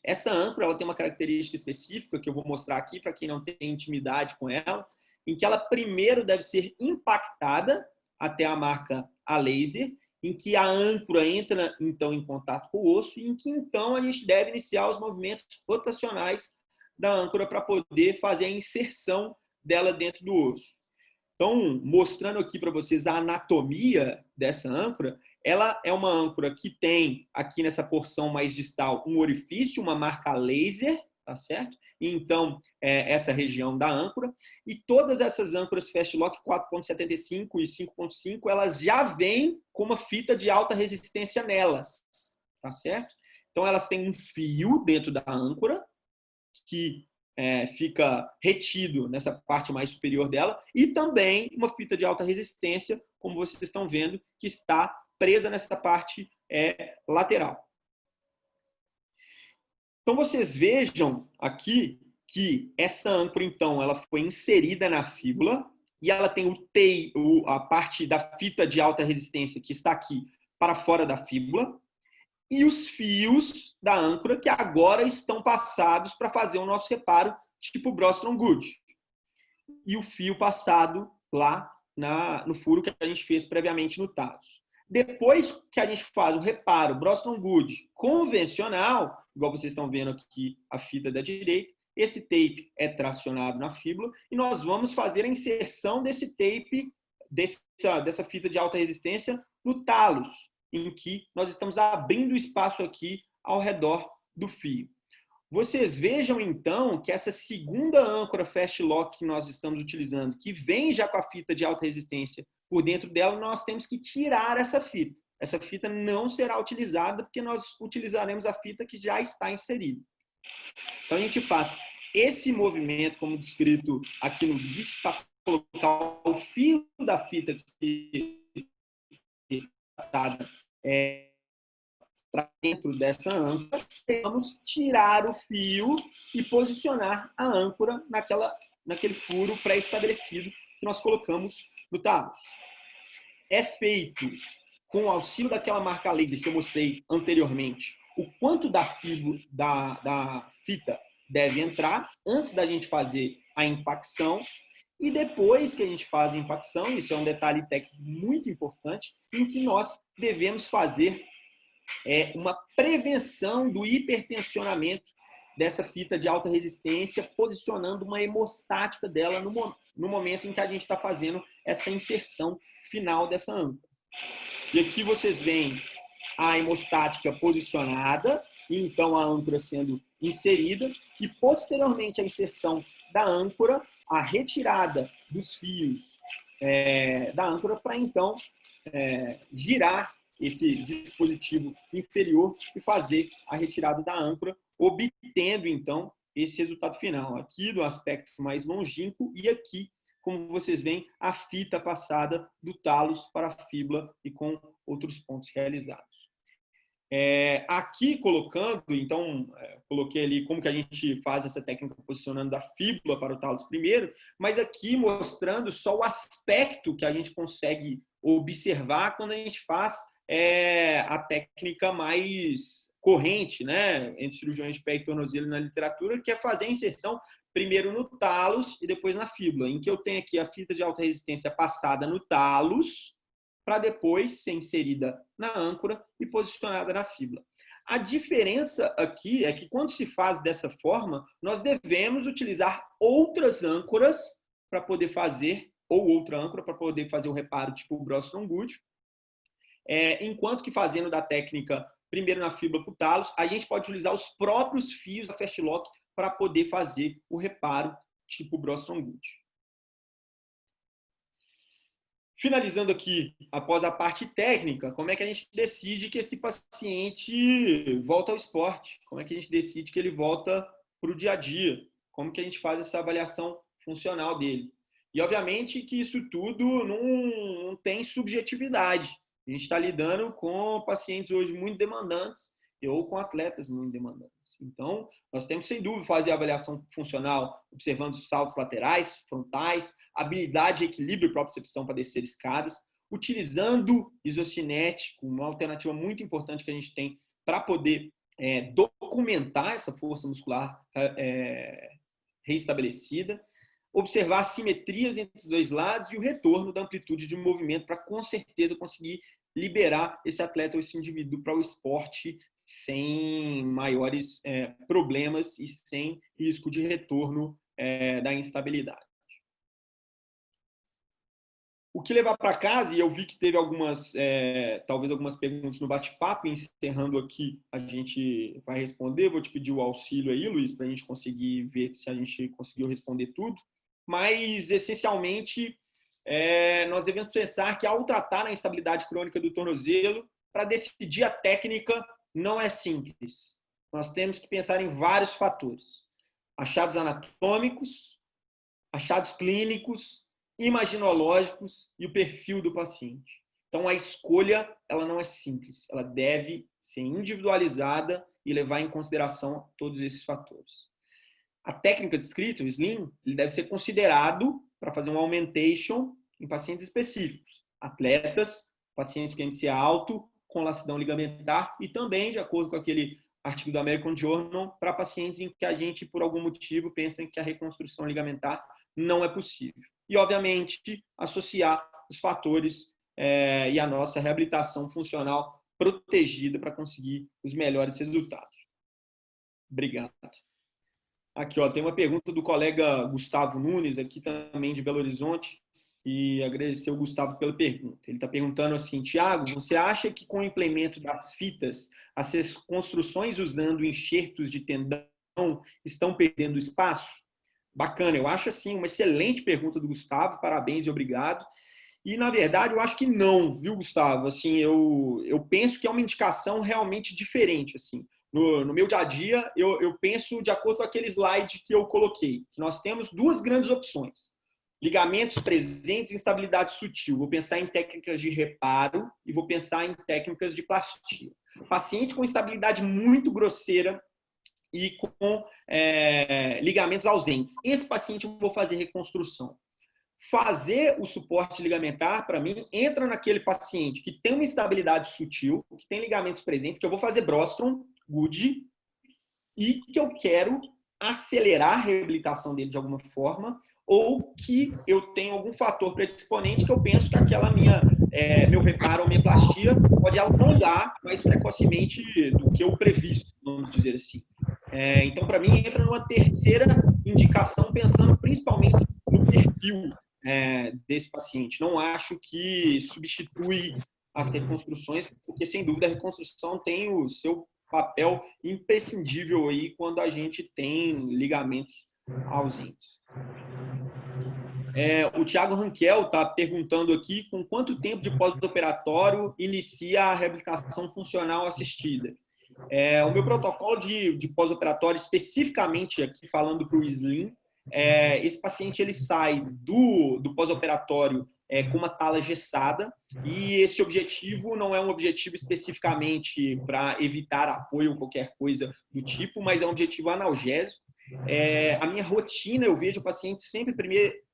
Essa âncora ela tem uma característica específica que eu vou mostrar aqui para quem não tem intimidade com ela, em que ela primeiro deve ser impactada até a marca a laser, em que a âncora entra então em contato com o osso e em que então a gente deve iniciar os movimentos rotacionais da âncora para poder fazer a inserção dela dentro do osso. Então, mostrando aqui para vocês a anatomia dessa âncora, ela é uma âncora que tem aqui nessa porção mais distal um orifício, uma marca laser, tá certo? E então, essa região da âncora. E todas essas âncoras Fast Lock 4.75 e 5.5, elas já vêm com uma fita de alta resistência nelas, tá certo? Então, elas têm um fio dentro da âncora que fica retido nessa parte mais superior dela e também uma fita de alta resistência, como vocês estão vendo, que está presa nessa parte lateral. Então, vocês vejam aqui que essa âncora, então, ela foi inserida na fíbula e ela tem a parte da fita de alta resistência que está aqui para fora da fíbula e os fios da âncora que agora estão passados para fazer o nosso reparo tipo Brostrom Good. E o fio passado lá no furo que a gente fez previamente no talos. Depois que a gente faz o reparo Brostrom Good convencional, igual vocês estão vendo aqui a fita da direita, esse tape é tracionado na fíbula e nós vamos fazer a inserção desse tape, dessa fita de alta resistência no talos, em que nós estamos abrindo espaço aqui ao redor do fio. Vocês vejam, então, que essa segunda âncora Fast Lock que nós estamos utilizando, que vem já com a fita de alta resistência por dentro dela, nós temos que tirar essa fita. Essa fita não será utilizada porque nós utilizaremos a fita que já está inserida. Então, a gente faz esse movimento, como descrito aqui no vídeo, para colocar o fio da fita que está para dentro dessa âncora, vamos tirar o fio e posicionar a âncora naquele furo pré-estabelecido que nós colocamos no talos. É feito com o auxílio daquela marca laser que eu mostrei anteriormente, o quanto da fita deve entrar antes da gente fazer a impacção e depois que a gente faz a impacção, isso é um detalhe técnico muito importante, em que nós devemos fazer uma prevenção do hipertensionamento dessa fita de alta resistência, posicionando uma hemostática dela no momento em que a gente está fazendo essa inserção final dessa âncora. E aqui vocês veem a hemostática posicionada, e então a âncora sendo inserida, e posteriormente a inserção da âncora, a retirada dos fios da âncora para então girar esse dispositivo inferior e fazer a retirada da âncora, obtendo então esse resultado final. Aqui do aspecto mais longínquo e aqui, como vocês veem, a fita passada do talos para a fíbula e com outros pontos realizados. Aqui colocando, então, coloquei ali como que a gente faz essa técnica posicionando da fíbula para o talos primeiro, mas aqui mostrando só o aspecto que a gente consegue observar quando a gente faz a técnica mais corrente, né, entre cirurgiões de pé e tornozelo na literatura, que é fazer a inserção primeiro no talos e depois na fíbula, em que eu tenho aqui a fita de alta resistência passada no talos, para depois ser inserida na âncora e posicionada na fíbula. A diferença aqui é que quando se faz dessa forma, nós devemos utilizar outras âncoras para poder fazer, ou outra âncora para poder fazer o reparo tipo Brostrom Good, enquanto que fazendo da técnica primeiro na fíbula para o talos, a gente pode utilizar os próprios fios da Fast Lock para poder fazer o reparo tipo Brostrom Good. Finalizando aqui, após a parte técnica, como é que a gente decide que esse paciente volta ao esporte? Como é que a gente decide que ele volta para o dia a dia? Como que a gente faz essa avaliação funcional dele? E, obviamente, que isso tudo não tem subjetividade. A gente está lidando com pacientes hoje muito demandantes ou com atletas muito demandantes. Então, nós temos, sem dúvida, fazer a avaliação funcional observando os saltos laterais, frontais, habilidade e equilíbrio para a propriocepção para descer escadas, utilizando isocinético, uma alternativa muito importante que a gente tem para poder documentar essa força muscular reestabelecida, observar simetrias entre os dois lados e o retorno da amplitude de movimento para, com certeza, conseguir liberar esse atleta ou esse indivíduo para o esporte sem maiores problemas e sem risco de retorno da instabilidade. O que levar para casa, e eu vi que teve talvez algumas perguntas no bate-papo, encerrando aqui, a gente vai responder. Vou te pedir o auxílio aí, Luiz, para a gente conseguir ver se a gente conseguiu responder tudo. Mas, essencialmente, nós devemos pensar que, ao tratar a instabilidade crônica do tornozelo, para decidir a técnica, não é simples. Nós temos que pensar em vários fatores. Achados anatômicos, achados clínicos, imaginológicos e o perfil do paciente. Então, a escolha ela não é simples, ela deve ser individualizada e levar em consideração todos esses fatores. A técnica descrita, o Slim, ele deve ser considerado para fazer um augmentation em pacientes específicos, atletas, pacientes com MCA alto, com lacidão ligamentar e também, de acordo com aquele artigo do American Journal, para pacientes em que a gente, por algum motivo, pensa que a reconstrução ligamentar não é possível. E, obviamente, associar os fatores e a nossa reabilitação funcional protegida para conseguir os melhores resultados. Obrigado. Aqui, ó, tem uma pergunta do colega Gustavo Nunes, aqui também de Belo Horizonte, e agradecer o Gustavo pela pergunta. Ele está perguntando assim: Tiago, você acha que com o implemento das fitas, as reconstruções usando enxertos de tendão estão perdendo espaço? Bacana, eu acho assim uma excelente pergunta do Gustavo, parabéns e obrigado. E, na verdade, eu acho que não, viu, Gustavo? Assim, eu penso que é uma indicação realmente diferente, assim. No meu dia a dia, eu penso de acordo com aquele slide que eu coloquei, que nós temos duas grandes opções. Ligamentos presentes em estabilidade sutil. Vou pensar em técnicas de reparo e vou pensar em técnicas de plastia. Paciente com estabilidade muito grosseira e com ligamentos ausentes. Esse paciente eu vou fazer reconstrução. Fazer o suporte ligamentar, para mim, entra naquele paciente que tem uma instabilidade sutil, que tem ligamentos presentes, que eu vou fazer Brostrom, Good, e que eu quero acelerar a reabilitação dele de alguma forma, ou que eu tenho algum fator predisponente que eu penso que aquela meu reparo ou minha plastia pode alongar mais precocemente do que o previsto, vamos dizer assim. Então, para mim, entra numa terceira indicação, pensando principalmente no perfil desse paciente. Não acho que substitui as reconstruções, porque, sem dúvida, a reconstrução tem o seu papel imprescindível aí quando a gente tem ligamentos ausentes. O Thiago Rankel está perguntando aqui com quanto tempo de pós-operatório inicia a reabilitação funcional assistida. O meu protocolo de pós-operatório, especificamente aqui falando para o Slim, esse paciente ele sai do pós-operatório com uma tala gessada, e esse objetivo não é um objetivo especificamente para evitar apoio ou qualquer coisa do tipo, mas é um objetivo analgésico. A minha rotina, eu vejo o paciente sempre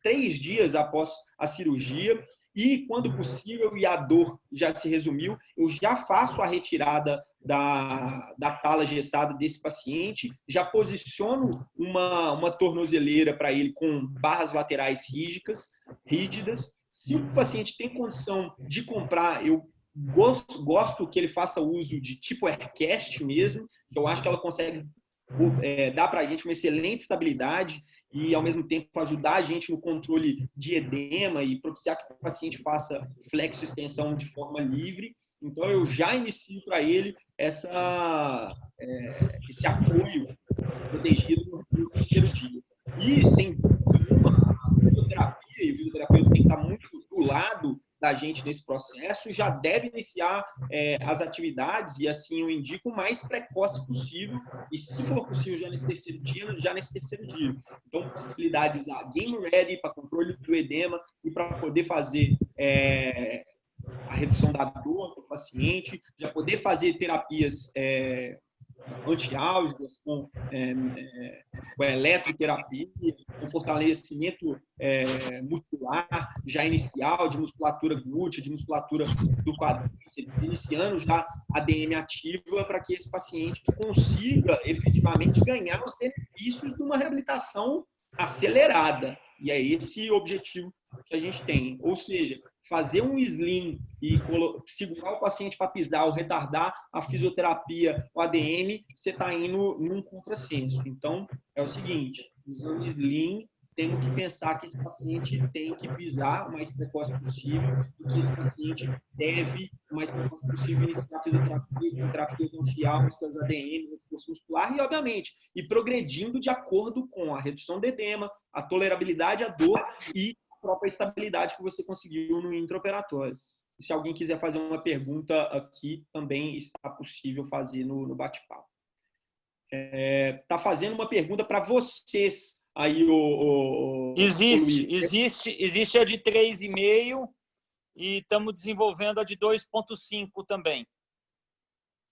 3 dias após a cirurgia, e quando possível, e a dor já se resumiu, eu já faço a retirada da tala gessada desse paciente, já posiciono uma tornozeleira para ele com barras laterais rígidas. Se o paciente tem condição de comprar, eu gosto que ele faça uso de tipo Aircast mesmo, que eu acho que ela consegue dar para a gente uma excelente estabilidade e, ao mesmo tempo, ajudar a gente no controle de edema e propiciar que o paciente faça flexo-extensão de forma livre. Então, eu já inicio para ele esse apoio protegido no terceiro dia. E, sem dúvida nenhuma, a fisioterapia e o fisioterapeuta tem que estar muito do lado da gente nesse processo, já deve iniciar as atividades, e assim eu indico o mais precoce possível, e se for possível já nesse terceiro dia. Então, possibilidade de usar Game Ready para controle do edema e para poder fazer a redução da dor do paciente, já poder fazer terapias antiálgicas, com eletroterapia, com fortalecimento muscular já inicial, de musculatura glútea, de musculatura do quadríceps, iniciando já a ADM ativa para que esse paciente consiga efetivamente ganhar os benefícios de uma reabilitação acelerada. E é esse o objetivo que a gente tem. Ou seja, fazer um slim e segurar o paciente para pisar ou retardar a fisioterapia, o ADM, você está indo num contrassenso. Então, é o seguinte, usando slim, temos que pensar que esse paciente tem que pisar o mais precoce possível e que esse paciente deve, o mais precoce possível, iniciar a fisioterapia com terapias antiálgicas, ADM, reforço muscular e, obviamente, ir progredindo de acordo com a redução do edema, a tolerabilidade à dor e própria estabilidade que você conseguiu no intraoperatório. E se alguém quiser fazer uma pergunta aqui, também está possível fazer no bate-papo. Está fazendo uma pergunta para vocês aí, Existe a de 3,5 e estamos desenvolvendo a de 2,5 também.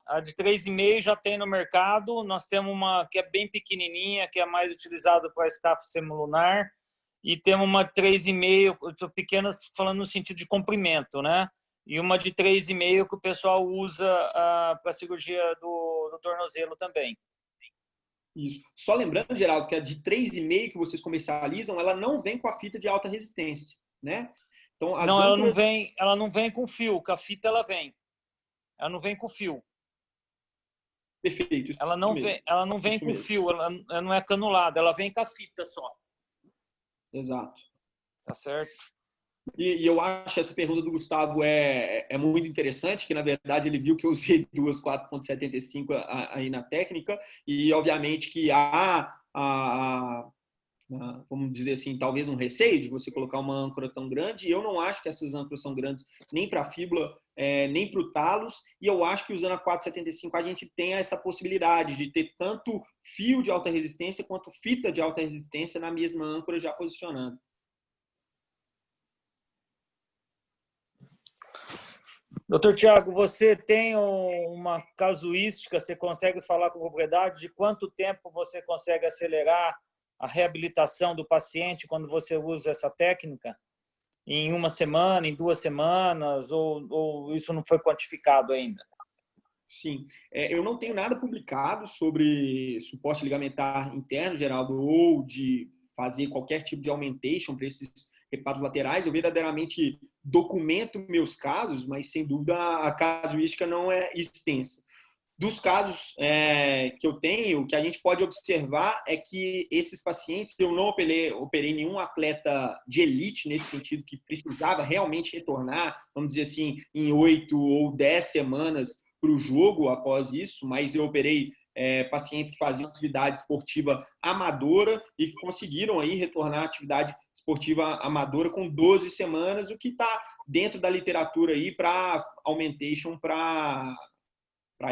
A de 3,5 já tem no mercado. Nós temos uma que é bem pequenininha, que é mais utilizada para escafo semilunar, e temos uma 3,5, pequena falando no sentido de comprimento, né? E uma de 3,5 que o pessoal usa para a cirurgia do tornozelo também. Isso. Só lembrando, Geraldo, que a de 3,5 que vocês comercializam, ela não vem com a fita de alta resistência, né? Então, as não, âncoras... ela não vem com fio, com a fita ela vem. Ela não vem com fio. Perfeito. Ela não vem com fio, ela não é canulada, ela vem com a fita só. Exato. Tá certo? E eu acho essa pergunta do Gustavo é muito interessante, que na verdade ele viu que eu usei duas 4,75 aí na técnica, e obviamente que vamos dizer assim, talvez um receio de você colocar uma âncora tão grande. Eu não acho que essas âncoras são grandes nem para a fíbula, nem para o talos, e eu acho que usando a 4,75 a gente tem essa possibilidade de ter tanto fio de alta resistência quanto fita de alta resistência na mesma âncora já posicionando. Doutor Tiago, você tem uma casuística, você consegue falar com propriedade de quanto tempo você consegue acelerar a reabilitação do paciente quando você usa essa técnica? Em uma semana, em 2 semanas, ou isso não foi quantificado ainda? Sim. Eu não tenho nada publicado sobre suporte ligamentar interno, Geraldo, ou de fazer qualquer tipo de augmentation para esses reparos laterais. Eu verdadeiramente documento meus casos, mas sem dúvida a casuística não é extensa. Dos casos que eu tenho, o que a gente pode observar é que esses pacientes, eu não operei nenhum atleta de elite nesse sentido, que precisava realmente retornar, vamos dizer assim, em 8 ou 10 semanas para o jogo após isso, mas eu operei pacientes que faziam atividade esportiva amadora e que conseguiram aí retornar à atividade esportiva amadora com 12 semanas, o que está dentro da literatura aí para augmentation para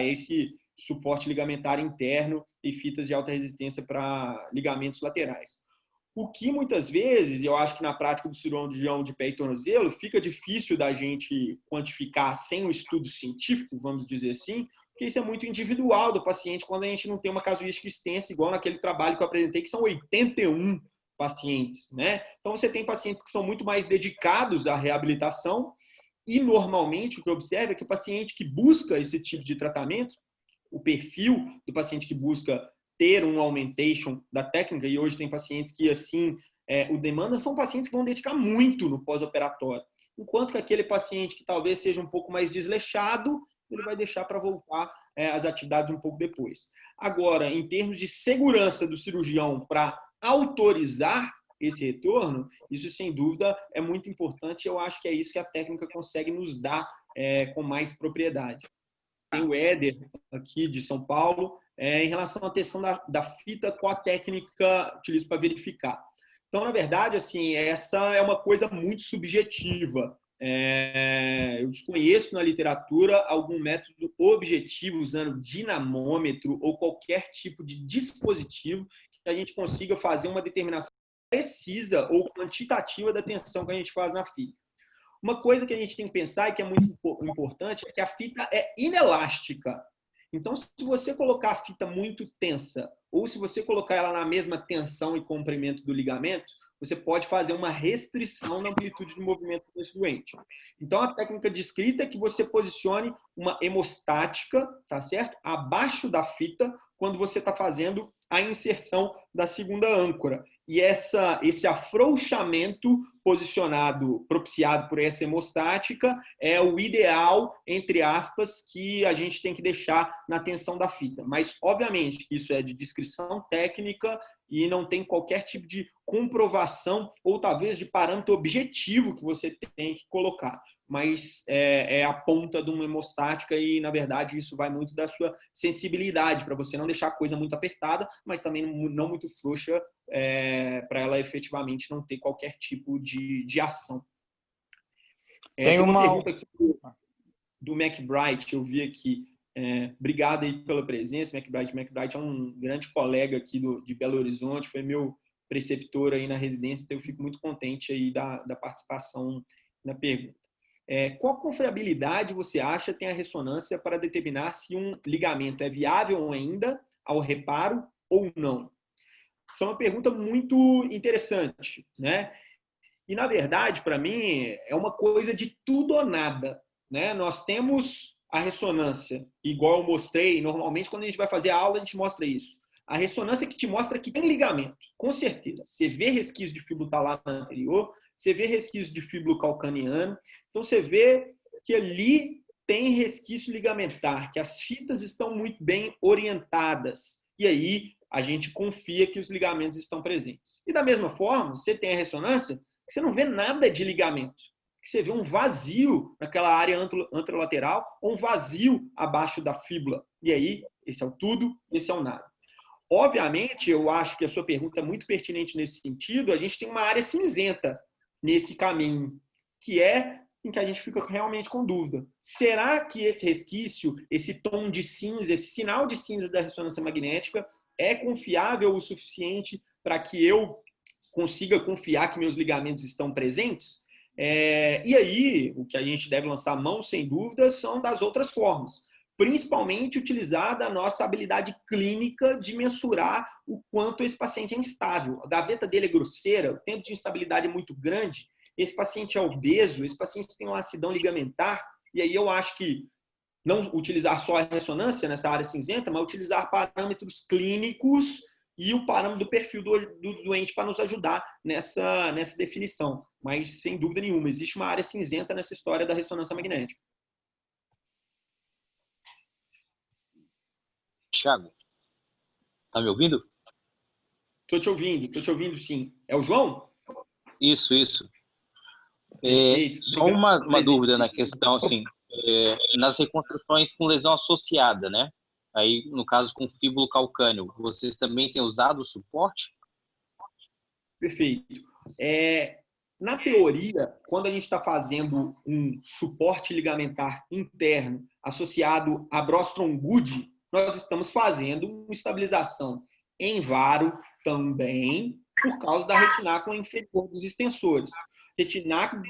esse suporte ligamentar interno e fitas de alta resistência para ligamentos laterais. O que muitas vezes, eu acho que na prática do cirurgião de pé e tornozelo, fica difícil da gente quantificar sem um estudo científico, vamos dizer assim, porque isso é muito individual do paciente quando a gente não tem uma casuística extensa, igual naquele trabalho que eu apresentei, que são 81 pacientes, né? Então, você tem pacientes que são muito mais dedicados à reabilitação e, normalmente, o que eu observo é que o paciente que busca esse tipo de tratamento, o perfil do paciente que busca ter um augmentation da técnica, e hoje tem pacientes que, assim, o demanda, são pacientes que vão dedicar muito no pós-operatório. Enquanto que aquele paciente que talvez seja um pouco mais desleixado, ele vai deixar para voltar às atividades um pouco depois. Agora, em termos de segurança do cirurgião para autorizar esse retorno, isso sem dúvida é muito importante. Eu acho que é isso que a técnica consegue nos dar com mais propriedade. Tem o Éder aqui de São Paulo, em relação à tensão da fita, qual a técnica utilizo para verificar. Então, na verdade, assim, essa é uma coisa muito subjetiva. Eu desconheço na literatura algum método objetivo usando dinamômetro ou qualquer tipo de dispositivo que a gente consiga fazer uma determinação precisa ou quantitativa da tensão que a gente faz na fita. Uma coisa que a gente tem que pensar e que é muito importante é que a fita é inelástica. Então, se você colocar a fita muito tensa ou se você colocar ela na mesma tensão e comprimento do ligamento, você pode fazer uma restrição na amplitude de movimento desse doente. Então, a técnica descrita é que você posicione uma hemostática, tá certo? Abaixo da fita, quando você está fazendo a inserção da segunda âncora. E esse afrouxamento propiciado por essa hemostática, é o ideal, entre aspas, que a gente tem que deixar na tensão da fita. Mas, obviamente, isso é de descrição técnica e não tem qualquer tipo de comprovação ou talvez de parâmetro objetivo que você tem que colocar. Mas é a ponta de uma hemostática e, na verdade, isso vai muito da sua sensibilidade, para você não deixar a coisa muito apertada, mas também não muito frouxa, para ela efetivamente não ter qualquer tipo de ação. Tem uma pergunta aqui do McBride, eu vi aqui. Obrigado aí pela presença, McBride. McBride é um grande colega aqui de Belo Horizonte, foi meu preceptor aí na residência, então eu fico muito contente aí da participação na pergunta. Qual confiabilidade você acha tem a ressonância para determinar se um ligamento é viável ainda ao reparo ou não? Isso é uma pergunta muito interessante, né? E, na verdade, para mim, é uma coisa de tudo ou nada, né? Nós temos a ressonância, igual eu mostrei, normalmente quando a gente vai fazer a aula, a gente mostra isso. A ressonância que te mostra que tem ligamento, com certeza. Você vê resquício de fíbulo talar anterior, você vê resquício de fíbulo calcaneano, então você vê que ali tem resquício ligamentar, que as fitas estão muito bem orientadas. E aí a gente confia que os ligamentos estão presentes. E da mesma forma, você tem a ressonância, você não vê nada de ligamento. Você vê um vazio naquela área anterolateral ou um vazio abaixo da fíbula. E aí, esse é o tudo, esse é o nada. Obviamente, eu acho que a sua pergunta é muito pertinente nesse sentido. A gente tem uma área cinzenta nesse caminho, que é em que a gente fica realmente com dúvida. Será que esse resquício, esse tom de cinza, esse sinal de cinza da ressonância magnética é confiável o suficiente para que eu consiga confiar que meus ligamentos estão presentes? E aí, o que a gente deve lançar mão, sem dúvida, são das outras formas. Principalmente utilizar da nossa habilidade clínica de mensurar o quanto esse paciente é instável. A gaveta dele é grosseira, o tempo de instabilidade é muito grande, esse paciente é obeso, esse paciente tem lacidão ligamentar, e aí eu acho que não utilizar só a ressonância nessa área cinzenta, mas utilizar parâmetros clínicos e o parâmetro do perfil do doente para nos ajudar nessa definição. Mas, sem dúvida nenhuma, existe uma área cinzenta nessa história da ressonância magnética. Thiago, tá me ouvindo? Estou te ouvindo sim. É o João? Isso. Perfeito. Só uma dúvida na questão, assim, nas reconstruções com lesão associada, né? Aí, no caso, com fíbulo calcâneo, vocês também têm usado o suporte? Perfeito. Na teoria, quando a gente está fazendo um suporte ligamentar interno associado a Brostrom Good, nós estamos fazendo uma estabilização em varo também por causa da retinácula inferior dos extensores. Retináculo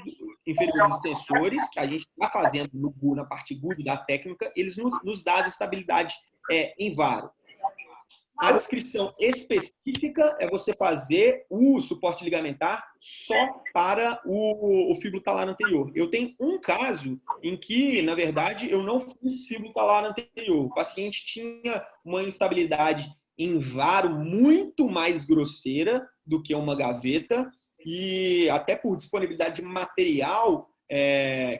inferior dos extensores, que a gente está fazendo na parte good da técnica, eles nos dão estabilidade em varo. A descrição específica é você fazer o suporte ligamentar só para o fíbulo talar anterior. Eu tenho um caso em que, na verdade, eu não fiz fíbulo talar anterior. O paciente tinha uma instabilidade em varo muito mais grosseira do que uma gaveta e até por disponibilidade de material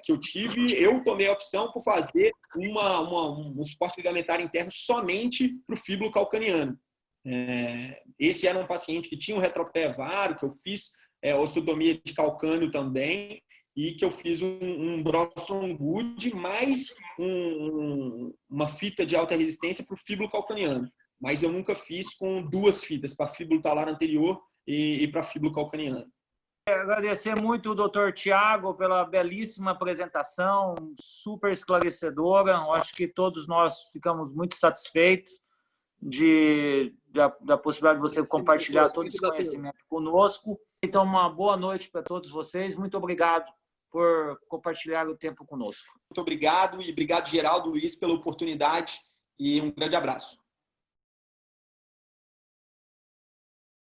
que eu tive, eu tomei a opção por fazer um suporte ligamentar interno somente para o fíbulo calcaneano. Esse era um paciente que tinha um retropé varo, que eu fiz osteotomia de calcâneo também, e que eu fiz um Brostrom Good mais uma fita de alta resistência para o fíbulo calcaneano. Mas eu nunca fiz com duas fitas, para fíbulo talar anterior e para fíbulo calcaneano. Agradecer muito o Dr. Thiago pela belíssima apresentação, super esclarecedora. Eu acho que todos nós ficamos muito satisfeitos da possibilidade de você compartilhar todo esse conhecimento conosco. Então, uma boa noite para todos vocês. Muito obrigado por compartilhar o tempo conosco. Muito obrigado e obrigado, Geraldo, Luiz, pela oportunidade e um grande abraço.